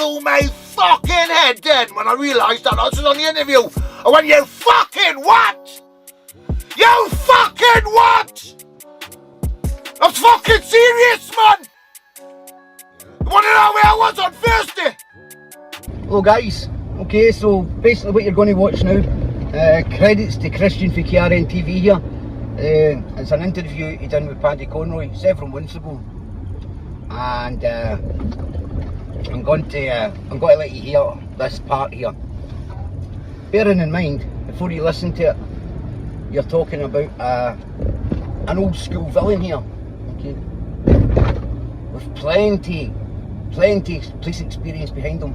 blew my fucking head then when I realised that I was on the interview. I went, you fucking what? You fucking what? I'm fucking serious, man. You want to know where I was on Thursday? Hello guys, okay, so basically what you're going to watch now, credits to Christian for KRN-TV here. It's an interview he done with Paddy Conroy several months ago, and I'm going to let you hear this part here. Bearing in mind, before you listen to it, you're talking about an old school villain here, okay, with plenty police experience behind him.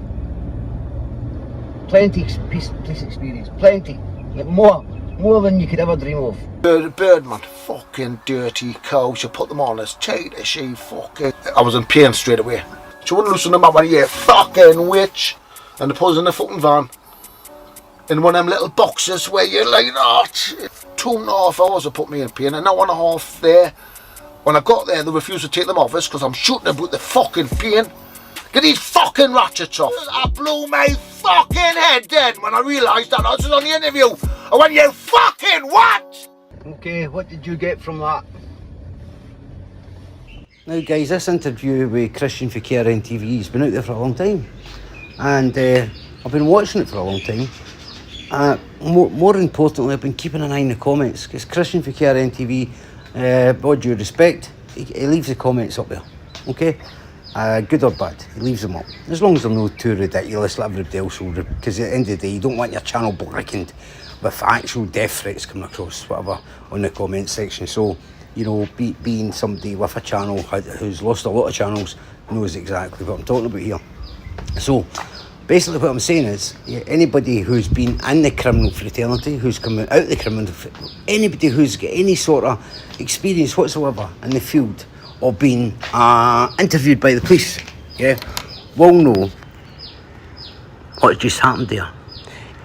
Plenty police experience, plenty, like more than you could ever dream of. Birdman, fucking dirty cows. You put them on as tight as she fucking. I was in pain straight away. She wouldn't loosen them up when you fucking witch. And they put us in the fucking van. In one of them little boxes where you're like, oh, 2.5 hours to put me in pain. An hour and a half there. When I got there, they refused to take them off us because I'm shooting about the fucking pain. Get these fucking ratchets off. I blew my fucking head then when I realised that I was on the interview. I went, you fucking what? Okay, what did you get from that? Now guys, this interview with Christian for KRN-TV has been out there for a long time. And I've been watching it for a long time. More importantly, I've been keeping an eye on the comments. Because Christian for KRN-TV, all due respect, he leaves the comments up there. Okay? Good or bad, he leaves them up. As long as they're not too ridiculous like everybody else will, because at the end of the day, you don't want your channel blackened with actual death threats coming across, whatever, on the comment section. So, you know, being somebody with a channel who's lost a lot of channels knows exactly what I'm talking about here. So, basically what I'm saying is, anybody who's been in the criminal fraternity, who's coming out of the criminal, anybody who's got any sort of experience whatsoever in the field, or being interviewed by the police, yeah, will know what just happened there.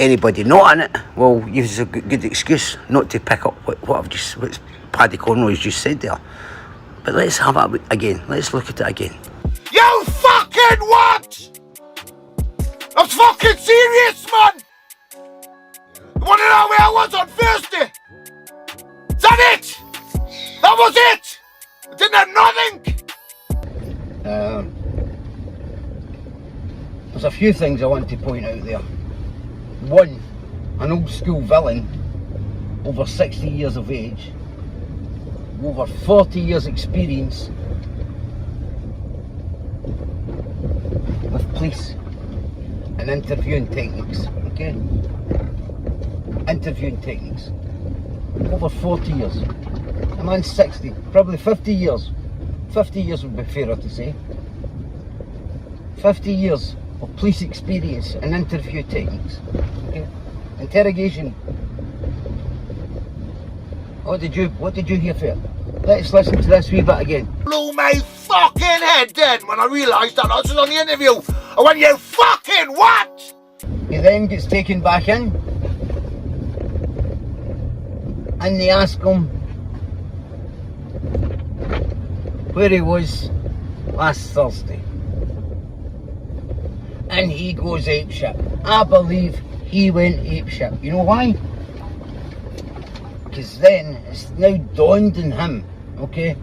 Anybody not in it, well, use a good excuse not to pick up what Paddy Conroy's just said there. But let's have it again. Let's look at it again. You fucking what? I'm fucking serious, man. You want to know where I was on Thursday? Is that it? That was it. I didn't have nothing. There's a few things I want to point out there. One, an old school villain, over 60 years of age, over 40 years experience with police and interviewing techniques, okay? Interviewing techniques. Over 40 years. A man's 60, probably 50 years. 50 years would be fairer to say. 50 years of police experience and interview techniques. Okay? Interrogation. What did you hear for it? Let's listen to this wee bit again. Blew my fucking head then when I realised that I was on the interview. I went, you fucking what? He then gets taken back in. And they ask him where he was last Thursday. And he goes apeshit. I believe he went apeshit. You know why? Because then it's now dawned on him, okay?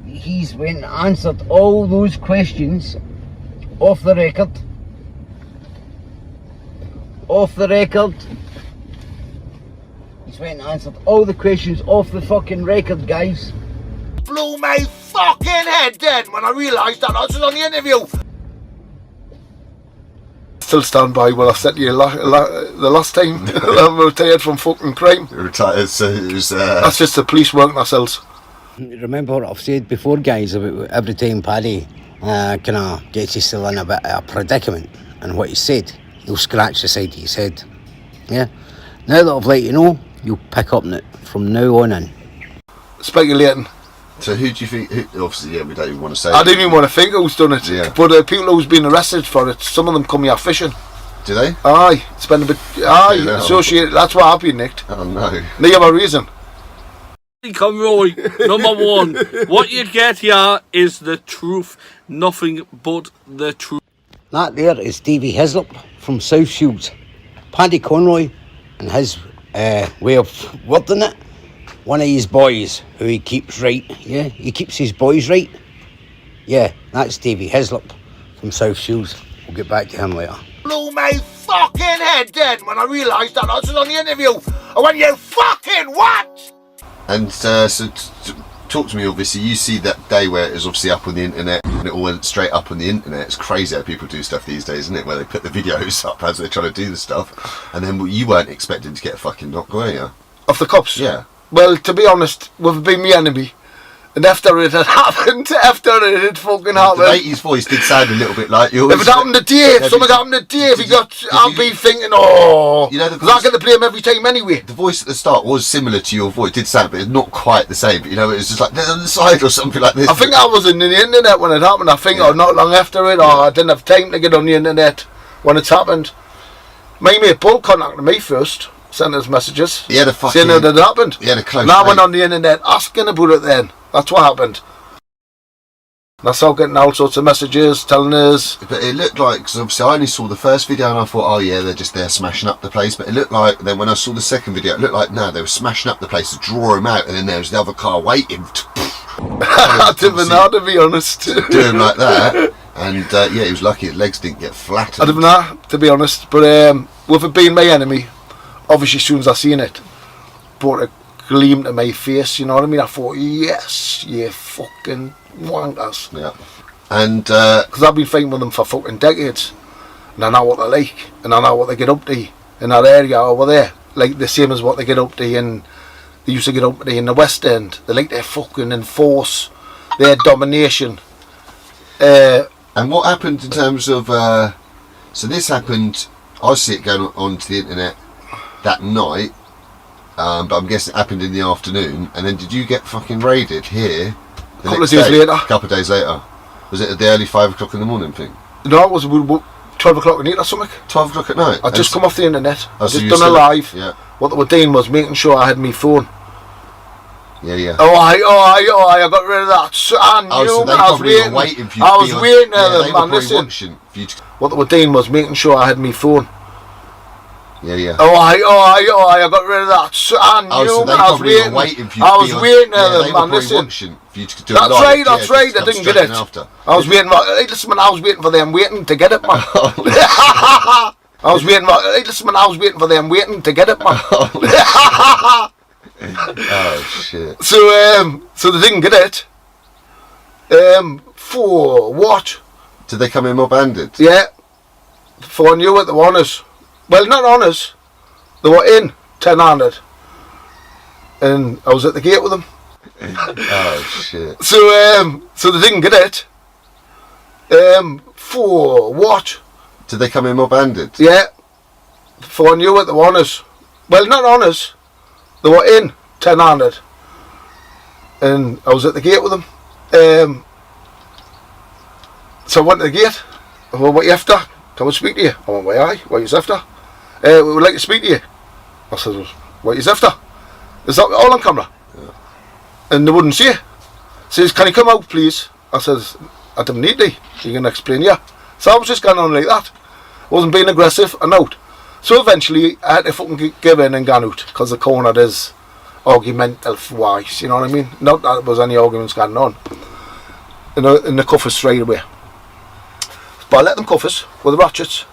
He's went and answered all those questions off the record. Off the record. He's went and answered all the questions off the fucking record, guys. Blew my fucking head then when I realised that I was on the interview. Still stand by what I said to you the last time. I'm retired from fucking crime. You're retired, so it was... That's just the police working ourselves. Remember what I've said before, guys, about every time Paddy kind of gets himself in a bit of a predicament, and what he said, he'll scratch the side of his head. Yeah? Now that I've let you know, you'll pick up on it from now on in. Speculating. So who do you think, obviously, yeah, we don't even want to say. I didn't even want to think who's done it. Yeah. But people who's been arrested for it, some of them come here fishing. Do they? Aye, it's been a bit, associated, that's why I've been nicked. Oh no. They have a reason. Paddy Conroy, number one. What you get here is the truth, nothing but the truth. That there is Davy Hislop from South Shields. Paddy Conroy and his way of wording it. One of his boys who he keeps right. Yeah, he keeps his boys right. Yeah, that's Davy Hislop from South Shields. We'll get back to him later. Blew my fucking head dead when I realised that I was on the interview. I went, you fucking what? And talk to me, obviously, you see that day where it was obviously up on the internet and it all went straight up on the internet. It's crazy how people do stuff these days, isn't it? Where they put the videos up as they're trying to do the stuff. And then you weren't expecting to get fucking knocked, were you? Off the cops? Yeah. Well, to be honest, we've been my enemy. And after it had happened, after it had fucking happened. The 80s voice did sound a little bit like yours. If it happened to Dave, something happened to Dave, I'll be thinking, oh, you know, because I get to play him every time anyway. The voice at the start was similar to your voice. It did sound, but it's not quite the same. But you know, it was just like, they're on the side or something like this. I think I was on the internet when it happened. I think, or not long after it, or I didn't have time to get on the internet when it's happened. My mate Paul contacted me first, sent us messages. He had a fucking... saying that it happened. He had a close And I went mate. on the internet asking about it then. That's what happened. And I started getting all sorts of messages telling us. But it looked like, because obviously I only saw the first video and I thought, oh yeah, they're just there smashing up the place. But it looked like, then when I saw the second video, it looked like, no, they were smashing up the place to draw him out, and then there was the other car waiting to... I didn't know, to be honest. do him like that. And yeah, he was lucky his legs didn't get flattened. I didn't know, to be honest. But with it being my enemy, obviously as soon as I seen it, brought a gleam to my face, you know what I mean? I thought, yes, you fucking wankers. Yeah. And... because I've been fighting with them for fucking decades. And I know what they're like. And I know what they get up to in that area over there. Like the same as what they get up to in... They used to get up to in the West End. They like to fucking enforce their domination. and what happened in terms of... so this happened... I see it going on to the internet that night. But I'm guessing it happened in the afternoon. And then did you get fucking raided here? A couple of days later. A couple of days later. Was it at the early 5 o'clock in the morning thing? No, it was 12 o'clock at night or something. 12 o'clock at night? I'd just come off the internet. Oh, so just you done a still- live. Yeah. What they were doing was making sure I had my phone. Yeah, yeah. I got rid of that. So I knew, Oh, so they I was probably waiting. were waiting for you I to was be on- waiting yeah, at they them, were man, probably listen. watching for you to... What they were doing was making sure I had my phone. Yeah, yeah. I got rid of that. So I knew, Oh, so they I was probably were waiting. waiting for you to I be was on... waiting yeah, at they them, were man, probably listen. watching for you to do That's live. right, Yeah, that's right, to I come didn't get straight it. in after. I was waiting for... Hey, listen, man, I was waiting for them waiting to get it, man. I was waiting for... Hey, listen, man, I was waiting for them waiting to get it, man. Oh, shit. So they didn't get it. For what? Did they come in mob-handed? Yeah. For I knew it, they were on us. Well, not on us. They were in 10-handed. And I was at the gate with them. Oh, shit. So they didn't get it. For what? Did they come in mob-handed? Yeah. For I knew it, they were on us. Well, not on us. They were in 10-handed. And I was at the gate with them. So I went to the gate. I went, what are you after? Can we speak to you? I went, why aye? What are you after? We would like to speak to you. I said, what are you after? Is that all on camera? Yeah. And they wouldn't say. Says, can you come out please? I says, I don't need to. You can explain, yeah. So I was just going on like that. Wasn't being aggressive and out. So eventually I had to fucking give in and gone out because the corner is argumental wise, you know what I mean? Not that there was any arguments going on. In the cuffers straight away. But I let them cuff us with the ratchets.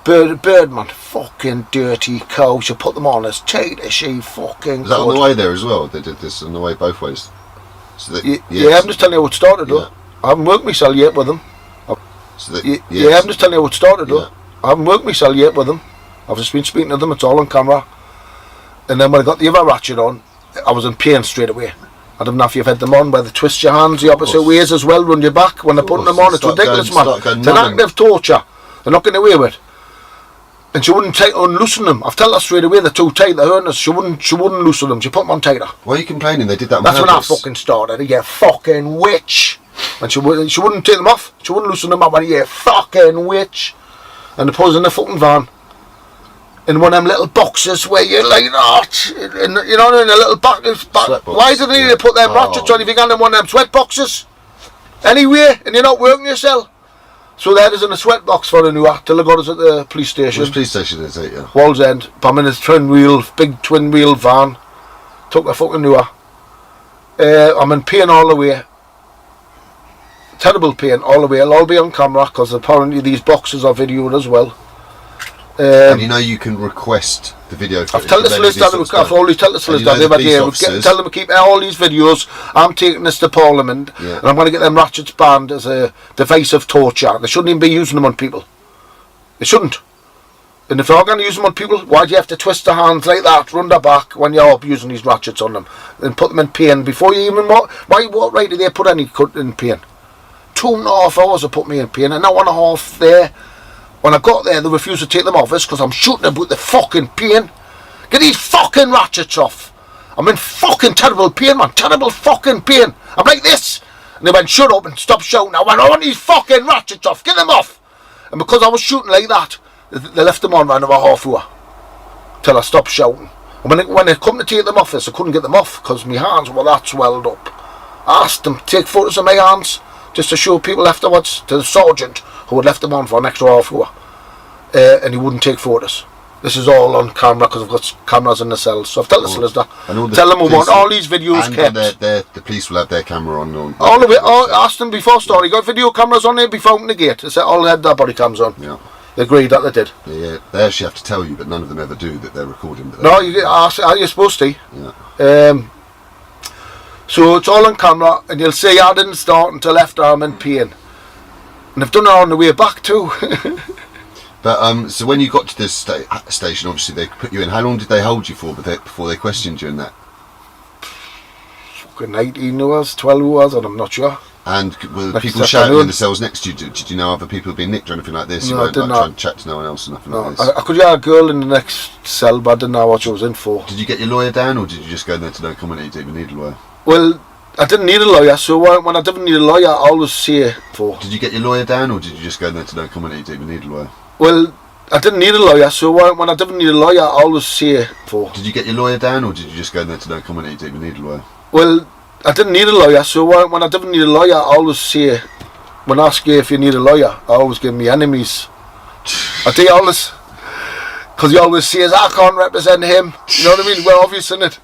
Birdman, fucking dirty cows. You put them on as tight as she fucking Was that on could. the way there as well? They did this on the way both ways? So that, Yeah, I'm just telling you how it started though. Yeah. I haven't worked myself yet with them. So that, Yeah, I'm just telling you how it started though. Yeah. I haven't worked myself yet with them. I've just been speaking to them, it's all on camera. And then when I got the other ratchet on, I was in pain straight away. I don't know if you've had them on where they twist your hands the opposite ways as well, run your back when they're putting them on. It's ridiculous, man. It's an active torture. They're not getting away with it. And she wouldn't unloosen them. I've told her straight away they're too tight, they're hurting us. She wouldn't loosen them, she put them on tighter. Why are you complaining? They did that on That's when I purpose. fucking started, you fucking witch. And she wouldn't take them off. She wouldn't loosen them up, and you fucking witch. And they put us in the fucking van. In one of them little boxes where you're like that, you know, in a little box. Why do they need to put them ratchets on if you got in one of them sweat boxes? Anyway, and you're not working yourself. So there is in a sweat box for a new till they got us at the police station. Which police station is it, yeah? Wallsend. I'm in a big twin wheel van. Took a fucking newer. I'm in pain all the way. Terrible pain all the way. It'll all be on camera because apparently these boxes are videoed as well. And you know you can request the video footage. I've told the solicitor, I've always told the solicitor the other day, tell them to keep all these videos. I'm taking this to Parliament and I'm going to get them ratchets banned as a device of torture. They shouldn't even be using them on people. They shouldn't. And if they're going to use them on people, why do you have to twist their hands like that, run their back when you're using these ratchets on them and put them in pain before you even what right do they put any cut in pain? 2.5 hours have put me in pain, an hour and a half there. When I got there, they refused to take them off us because I'm shooting about the fucking pain. Get these fucking ratchets off. I'm in fucking terrible pain, man. Terrible fucking pain. I'm like this. And they went, shut up and stop shouting. I went, I want these fucking ratchets off. Get them off. And because I was shooting like that, they left them on for another half hour. Till I stopped shouting. And when they come to take them off us, I couldn't get them off because my hands were that swelled up. I asked them to take photos of my hands just to show people afterwards, to the sergeant who had left them on for an extra half hour, and he wouldn't take photos. This is all on camera because I've got cameras in the cells. So I've told the solicitor, tell them we want all these videos kept. The police will have their camera on. All of it. I asked them before story. Got video cameras on there before opening the gate. They said all had their body cams on. Yeah. They agreed that they did. Yeah. They actually have to tell you, but none of them ever do that they're recording. But no, you're supposed to. Yeah. So it's all on camera, and you'll see I didn't start until after I'm in pain. And I've done it on the way back too. But so when you got to this station, obviously they put you in. How long did they hold you for before they questioned you in that? Fucking 19 hours, 12 hours, and I'm not sure. And were the people shouting in the cells next to you? Did you know other people had been nicked or anything like this? No, you weren't I did not. Trying to chat to no one else or nothing like this? I could hear a girl in the next cell, but I didn't know what she was in for. Did you get your lawyer down, or did you just go in there to no comment? You didn't even need a lawyer. Well, I didn't need a lawyer, so when I didn't need a lawyer, I always say for. Did you get your lawyer down, or did you just go in there to no comment? You didn't even need a lawyer. Well, I didn't need a lawyer, so when I didn't need a lawyer, I always say for. Did you get your lawyer down, or did you just go in there to no comment? You didn't even need a lawyer. Well, I didn't need a lawyer, so when I didn't need a lawyer, I always say, when I ask you if you need a lawyer, I always give me enemies. I do always, because he always says, I can't represent him. You know what I mean? We're obvious in it.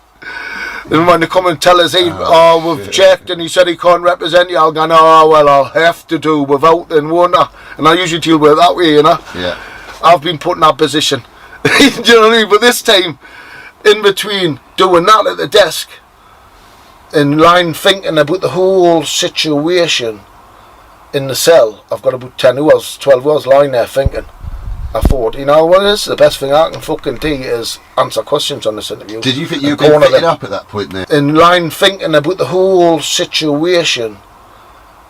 And when they come and tell us, we've checked and he said he can't represent you, I'll go, no, well, I'll have to do without then, won't I? And I usually deal with it that way, you know? Yeah. I've been put in that position. Do you know what I mean? But this time, in between doing that at the desk, and lying thinking about the whole situation in the cell, I've got about 10 hours, 12 hours lying there thinking. I thought, you know what it is? The best thing I can fucking do is answer questions on this interview. Did you think you were going to pick it up at that point there? In lying thinking about the whole situation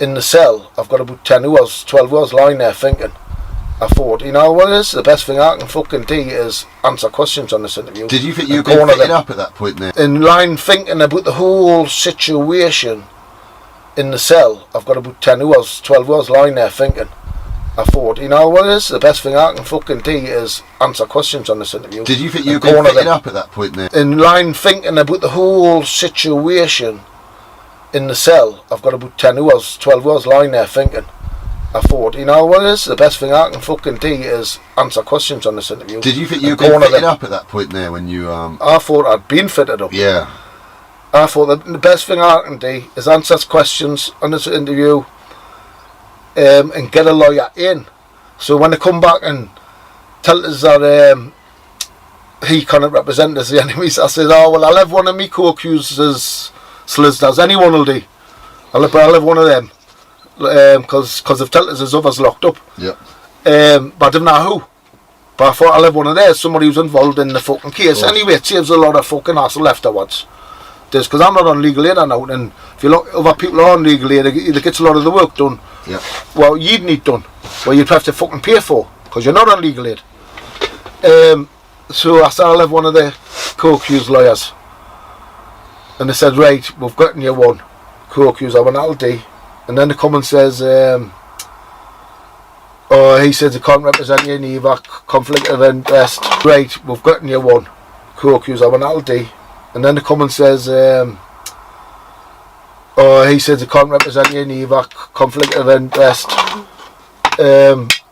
in the cell, I've got about 10 hours, 12 hours lying there thinking. I thought, you know what it is? The best thing I can fucking do is answer questions on this interview. Did you think you were going to pick it up at that point there? In lying thinking about the whole situation in the cell, I've got about 10 hours, 12 hours lying there thinking. I thought, you know what it is? The best thing I can fucking do is answer questions on this interview. Did you think you were going to pick it up at that point there? In lying thinking about the whole situation in the cell, I've got about 10 hours, 12 hours lying there thinking. I thought, you know what it is? The best thing I can fucking do is answer questions on this interview. Did you think you were going to pick it up at that point there when you I thought I'd been fitted up. Yeah. I thought the best thing I can do is answer questions on this interview and get a lawyer in. So when they come back and tell us that he can't represent us, the enemies, I said, oh well, I'll have one of me co-accusers solicitors, anyone will do. I'll have one of them. Because they've told us there's others locked up. Yeah. But I didn't know who. But I thought I'll have one of theirs, somebody who's involved in the fucking case. Anyway, it saves a lot of fucking hassle afterwards. Because I'm not on legal aid now, and if you look, other people are on legal aid, it gets a lot of the work done. Yeah. Well, you'd need done. Well, you'd have to fucking pay for, because you're not on legal aid. So I said I'll have one of the co-accused lawyers. And they said, right, we've gotten you one co-accused. I went, that'll do. And then the comment says, he says he can't represent you neither, conflict of interest. Right, we've gotten you one co-accused. I went, that'll do. And then the comment says, he says he can't represent you neither, conflict of interest.